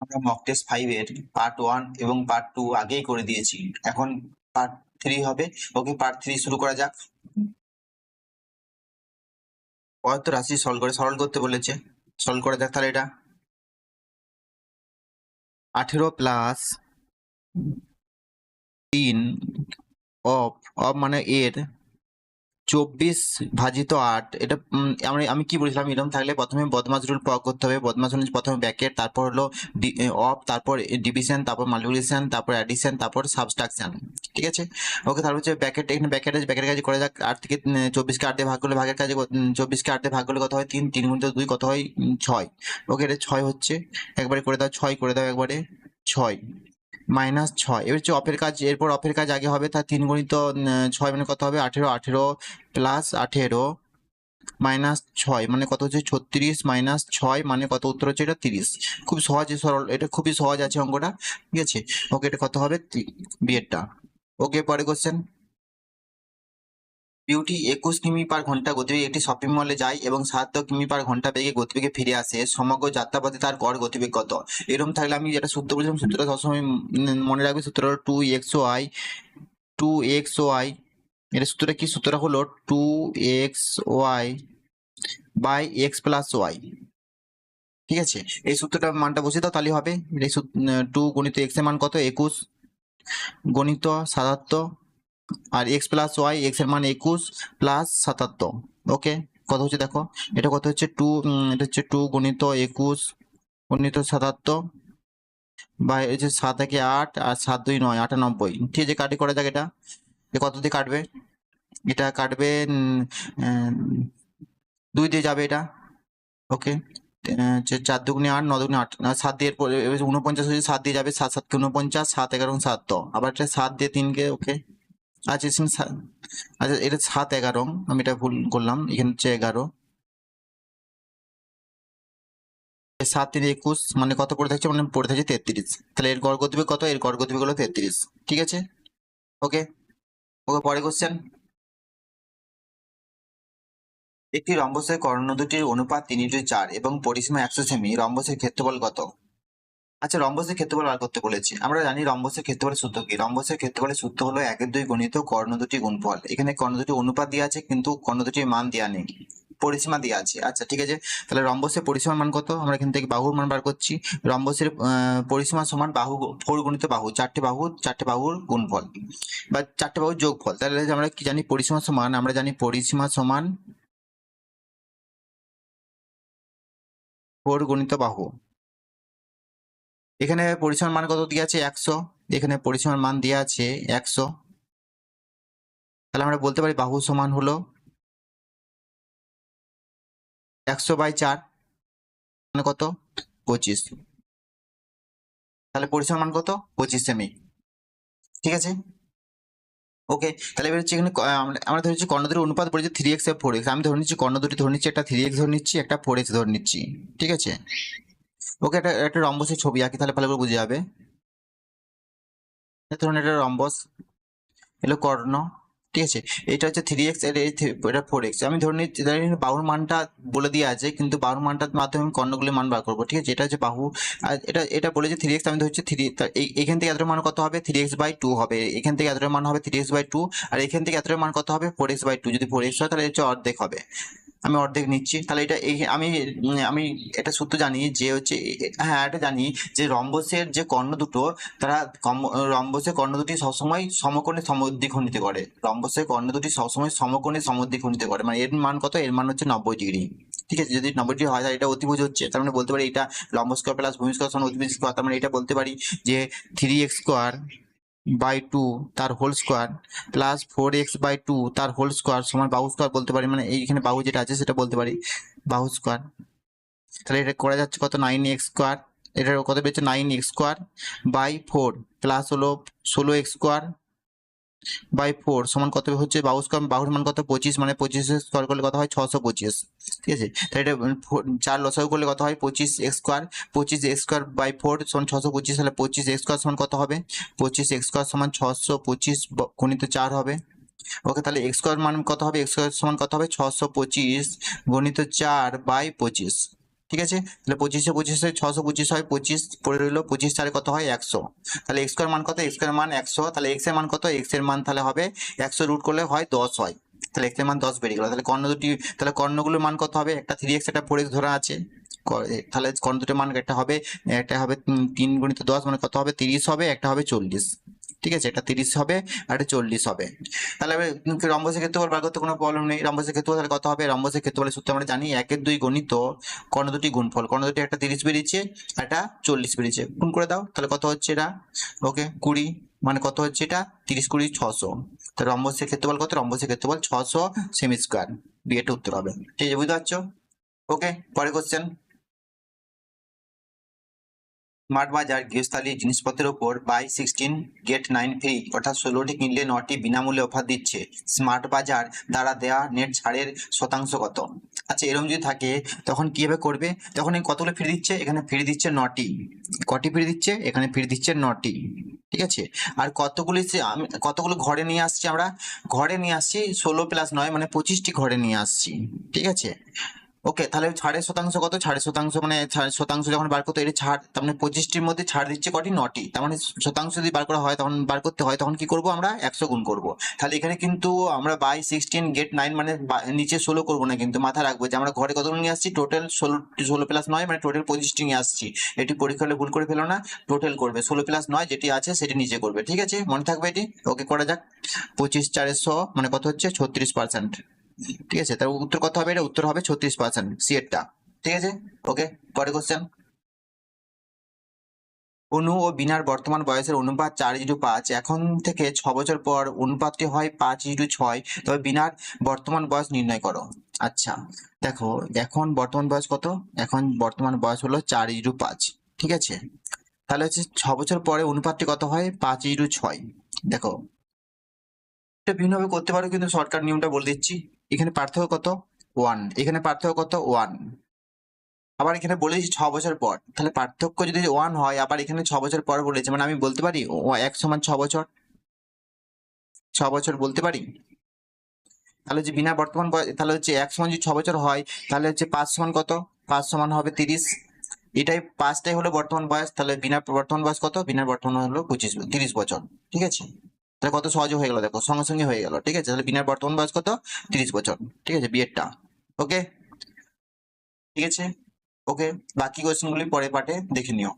আমরা mock test 5 এর part 1 এবং পার্ট 2 আগেই করে দিয়েছি। এখন পার্ট 3 হবে। ওকে, পার্ট 3 শুরু করা যাক। পদার্থ রাশি সরল করতে বলেছে, সরল করা যাক তাহলে। এটা 18 প্লাস 3 অফ মানে এর 24 ভাজিত 8। এটা আমি কি বলেছিলাম, এরকম থাকলে প্রথমে বদমাস রুল প্রয়োগ করতে হবে। বদমাস রুল প্রথমে ব্র্যাকেট, তারপর হলো অফ, তারপর ডিভিশন, তারপর মাল্টিপ্লিকেশন, তারপর অ্যাডিশন, তারপর সাবট্রাকশন। ঠিক আছে, ওকে। তারপর হচ্ছে ব্র্যাকেট, এখানে ব্র্যাকেটের কাজ করা যাক। 8 থেকে 24 কে 8 দিয়ে ভাগ করলে ভাগের কাজে 24 কে 8 দিয়ে ভাগ করলে কত হয়? 3 3 গুণিত 2 কত হয়? 6। ওকে, এটা 6 হচ্ছে। একবারে করে দাও, 6 করে দাও একবারে, 6 মাইনাস 6। এবার হচ্ছে অফের কাজ, এরপর অফের কাজ আগে হবে। তার 3 গুণিত 6 মানে কত হবে? 18। 18 প্লাস 18 মাইনাস 6 মানে কত হচ্ছে? 36 মাইনাস 6 মানে কত? উত্তর হচ্ছে এটা 30। খুব সহজ, সরল, এটা খুবই সহজ আছে অঙ্কটা। ঠিক আছে, ওকে। এটা কত হবে? বিয়েরটা। ওকে, পরে কোশ্চেন। বিউটি 21 কিমি পার ঘন্টা গতিবেগে একটি শপিং মলে যায় এবং 7 কিমি পার ঘন্টা বেগে গতিবেগে ফিরে আসে। সমগ্র যাত্রাপথে তার গড় গতিবেগ কত? এরকম থাকলে আমি যেটা সূত্র বলেছিলাম, সূত্রটা সবসময় মনে রাখবে। সূত্র হলো 2xy 2xy। এর সূত্রটা কি? সূত্রটা হলো 2xy by x plus Y. ঠিক আছে, এই সূত্রটা মানটা বসিয়ে দাও, তাহলে হবে। এই 2 গণিত এক্স এর মান কত? 21 গণিত 77, আর এক্স প্লাস ওয়াই, এক্স এর মান 21 প্লাস 77। ওকে, কত হচ্ছে দেখো, এটা কত হচ্ছে? এটা হচ্ছে 2 গণিত 21 গণিত 77 বা এই যে 7 থেকে 8 আর 7 2 9 98। ঠিক আছে, কাটি করা যাক। এটা কত দিয়ে কাটবে? এটা কাটবে 2 দিয়ে যাবে এটা। ওকে, 4 দুগুণে 8, 9 দুগুণে 8, 7 দিয়ে 49 হচ্ছে, 7 দিয়ে যাবে। 7 7 কে 49, 7 11 7 তো আবার এটা 7 দিয়ে 3 কে। ওকে, আচ্ছা আচ্ছা, এটা 7 11, আমি এটা ভুল করলাম, এখানে হচ্ছে 11। 7 3 21 মানে কত পড়ে থাকছে? মানে পড়ে থাকছে 33। তাহলে এর গড় গতিবেগ কত? এর গড় গতিবেগ হলো 33। ঠিক আছে, ওকে। ওকে, পরে কোশ্চেন। একটি রম্বসের কর্ণ দুটির অনুপাত 3:4 এবং পরিসীমা 100 সেমি। রম্বসের ক্ষেত্রফল কত? আচ্ছা, রম্বসের ক্ষেত্রফল বার করতে বলেছে। আমরা জানি রম্বসের ক্ষেত্রফলের সূত্র কি। রম্বসের ক্ষেত্রফলের সূত্র হলো 1/2 গণিত কর্ণ দুটি গুণফল। এখানে কর্ণ দুটি অনুপাত দেওয়া আছে, কিন্তু কর্ণ দুটির মান দেওয়া নেই, পরিসীমা দেওয়া আছে। আচ্ছা, ঠিক আছে। তাহলে রম্বসের পরিসীমার মান কত? আমরা এখান থেকে বাহুর মান বার করছি। রম্বসের পরিসীমা সমান বাহু 4 গুণিত বাহু, 4টে বাহুর গুণফল বা 4টে বাহুর যোগফল। তাহলে আমরা কি জানি? পরিসীমা সমান, আমরা জানি পরিসীমা সমান 4 গুণিত বাহু। এখানে পরিসীমার মান কত দিয়ে আছে? 100। এখানে পরিসীমার মান দেওয়া আছে 100। তাহলে আমরা বলতে পারি বাহু সমান হলো 100/4 মানে কত? 25। তাহলে পরিসীমার মান কত? 25 সেমি। ঠিক আছে, ওকে। তাহলে এবার হচ্ছে এখানে আমরা ধরে নিচ্ছি কর্ণ দুটির অনুপাত পড়েছে 3x আর 4x। আমি ধরে নিচ্ছি কর্ণ দুটি ধরে নিচ্ছি, একটা 3x ধরে নিচ্ছি, একটা 4x ধরে নিচ্ছি। ঠিক আছে, ওকে। একটা রম্বসের ছবি আঁকি, তাহলে ভালো করে বুঝে যাবে। ধরুন এটা রম্বস, এলো কর্ণ। ঠিক আছে, এটা হচ্ছে 3x, এটা 4x। আমি ধরে নিচ্ছি বাহুর মানটা বলে দিয়ে আছে, কিন্তু বাহুর মানটার মাধ্যমে আমি কর্ণগুলির মান বার করবো। ঠিক আছে, এটা হচ্ছে বাহু, আর এটা বলেছে 3x। আমি ধরছি 3, এখান থেকে এতটার মান কত হবে? 3x/2 হবে। এখান থেকে এতটার মান হবে 3x/2, আর এখান থেকে এতটার মান কত হবে? 4x/2। যদি 4x হয় তাহলে হচ্ছে অর্ধেক হবে। আমি অর্ধেক নিচ্ছি। তাহলে এটা আমি এটা সূত্র জানি যে হচ্ছে, হ্যাঁ, এটা জানি যে রম্বসের যে কর্ণ দুটো, তারা রম্বসের কর্ণ দুটি সবসময় সমকোণে সমদ্বিখণ্ডিত করে। রম্বসের কর্ণ দুটি সবসময় সমকোণে সমদ্বিখণ্ডিত করে। মানে এর মান কত? এর মান হচ্ছে 90 ডিগ্রি। ঠিক আছে, যদি 90 ডিগ্রি হয় তাহলে এটা অতিভুজ হচ্ছে। তার মানে বলতে পারি এটা লম্ব স্কয়ার প্লাস ভূমি স্কয়ার সমান অতিভুজ স্কয়ার। তার মানে এটা বলতে পারি যে 3x² তার হোল স্কোয়ার প্লাস 4x/2 তার হোল স্কোয়ার সমান বাহু স্কোয়ার বলতে পারি। মানে এইখানে বাহু যেটা আছে সেটা বলতে পারি বাহু স্কোয়ার। তাহলে এটা করা যাচ্ছে কত? 9x²। এটার কত পেয়েছে? 9x²/4 প্লাস হলো 16x²/4 সমান কত হচ্ছে? বাহু স্কোয়ার, বাহুর মান কত? 25। মানে 25 স্কোয়ার করলে কত হয়? 625। ঠিক আছে, তাহলে এটা 4 লসাগু করলে কত হয়? 25x²। 25x²/4 সমান 625। তাহলে 25x² সমান কত হবে? 25x² সমান 625 গুণিত 4 হবে। ওকে, তাহলে x² মান কত হবে? x² সমান কত হবে? 625 গুণিত 4/25। ঠিক আছে, তাহলে 25 625 হয় 25 পড়ে রইলো, 25 4 কত হয় 100। তাহলে এক্স স্কোয়ার মান কত, এক্স স্কোয়ার মান 100। তাহলে এক্স এর মান কত, এক্স এর মান তাহলে হবে 100 রুট করলে হয় 10 হয়। তাহলে এক্স এর মান 10 বেরিয়ে গেল। তাহলে কর্ণ দুটি, তাহলে কর্ণগুলোর মান কত হবে, একটা 3x একটা 4x ধরা আছে। তাহলে কর্ণ দুটির মান একটা হবে 3 গুণিত 10 মানে কত হবে 30 হবে, একটা হবে 40। ঠিক আছে, এটা 30 হবে আর এটা 40 হবে। তাহলে রম্বসের ক্ষেত্রফল বার করতে কোনো প্রবলেম নেই। রম্বসের ক্ষেত্রফল তাহলে কত হবে, রম্বসের ক্ষেত্রফলের সূত্র আমরা জানি 1/2 গণিত কর্ণ দুটি গুণফল। কর্ণ দুটি একটা 30 বেরিয়েছে, একটা 40 বেরিয়েছে, গুণ করে দাও। তাহলে কত হচ্ছে এটা, ওকে 20 মানে কত হচ্ছে এটা 30 20 600। তাহলে রম্বসের ক্ষেত্রফল কত, রম্বসের ক্ষেত্রফল 600 সেমি স্কোয়ার। বিয়েটা উত্তর হবে। ঠিক আছে, বুঝতে পারছো? ওকে, পরে কোশ্চেন। স্মার্ট বাজার গৃহস্থালী জিনিসপত্রের উপর বাই 16 গেট 9 ফ্রি, অর্থাৎ 16টি কিনলে 9টি বিনামূল্যে অফার দিচ্ছে। স্মার্ট বাজার দ্বারা দেওয়া নেট ছাড়ের শতাংশ কত? আচ্ছা, এরকম যদি থাকে তখন কিভাবে করবে, তখন এই কতগুলো ফ্রি দিচ্ছে, এখানে ফ্রি দিচ্ছে 9টি। কটি ফ্রি দিচ্ছে, এখানে ফ্রি দিচ্ছে 9টি। ঠিক আছে, আর কতগুলো ঘরে নিয়ে আসছি আমরা, ঘরে নিয়ে আসছি 16 প্লাস 9 মানে 25টি ঘরে নিয়ে আসছি। ঠিক আছে, ওকে, তাহলে ছাড়ের শতাংশ কত, ছাড়ের শতাংশ মানে শতাংশ যখন বার করতে, এটা ছাড় তার মানে 25টির মধ্যে ছাড় দিচ্ছে কটি, 9টি। তার মানে শতাংশ যদি বার করা হয়, তখন বার করতে হয়, তখন কি করব আমরা 100 গুণ করব। তাহলে এখানে কিন্তু আমরা বাই 16 গেট 9 মানে নিচে 16 করবো না, কিন্তু মাথায় রাখবো যে আমরা ঘরে কতগুলো নিয়ে আসছি, টোটাল 16 প্লাস 9 মানে টোটাল 25টি নিয়ে আসছি। এটি পরীক্ষা হলে ভুল করে ফেলো না, টোটাল করবে 16 প্লাস 9 যেটি আছে সেটি নিচে করবে। ঠিক আছে, মনে থাকবে এটি। ওকে, করা যাক। 25 4 100 মানে কত হচ্ছে 36%। ঠিক আছে, তার উত্তর কত হবে, এটা উত্তর হবে 36%, সি এরটা। ঠিক আছে, ওকে, পরে কোশ্চেন। অনু ও বিনার বর্তমান বয়সের অনুপাত 4:5। এখন থেকে 6 বছর পর অনুপাতটি হয় 5:6। তবে বিনার বর্তমান বয়স নির্ণয় করো। আচ্ছা, দেখো এখন বর্তমান বয়স কত, এখন বর্তমান বয়স হলো 4:5। ঠিক আছে, তাহলে হচ্ছে 6 বছর পরে অনুপাতটি কত হয় 5:6। দেখো এটা ভিন্নভাবে করতে পারো, কিন্তু শর্টকাট নিয়মটা বলে দিচ্ছি। এখানে পার্থক্য কত 1, এখানে পার্থক্য কত 1। আবার এখানে বলেছি 6 বছর পর, তাহলে পার্থক্য যদি 1 হয়, আবার এখানে 6 বছর পর বলেছে, মানে আমি বলতে পারি ও 1 সমান 6 বছর, 6 বছর বলতে পারি। তাহলে যে বিনা বর্তমান বয়স, তাহলে হচ্ছে 1 সমান যদি 6 বছর হয়, তাহলে হচ্ছে 5 সমান কত, 5 সমান হবে 30। এটাই 5টাই হলো বর্তমান বয়স, তাহলে বিনা বর্তমান বয়স কত, বিনা বর্তমান হলো 30 বছর। ঠিক আছে, তাহলে কত সহজে হয়ে গেল, দেখো সঙ্গে সঙ্গে হয়ে গেল। ঠিক আছে, তাহলে বিনা বর্তমান বয়স কত 30 বছর। ঠিক আছে, বিয়েরটা। ওকে, ঠিক আছে, ওকে, বাকি কোয়েশ্চেন গুলি পরে পার্টে দেখে নিও।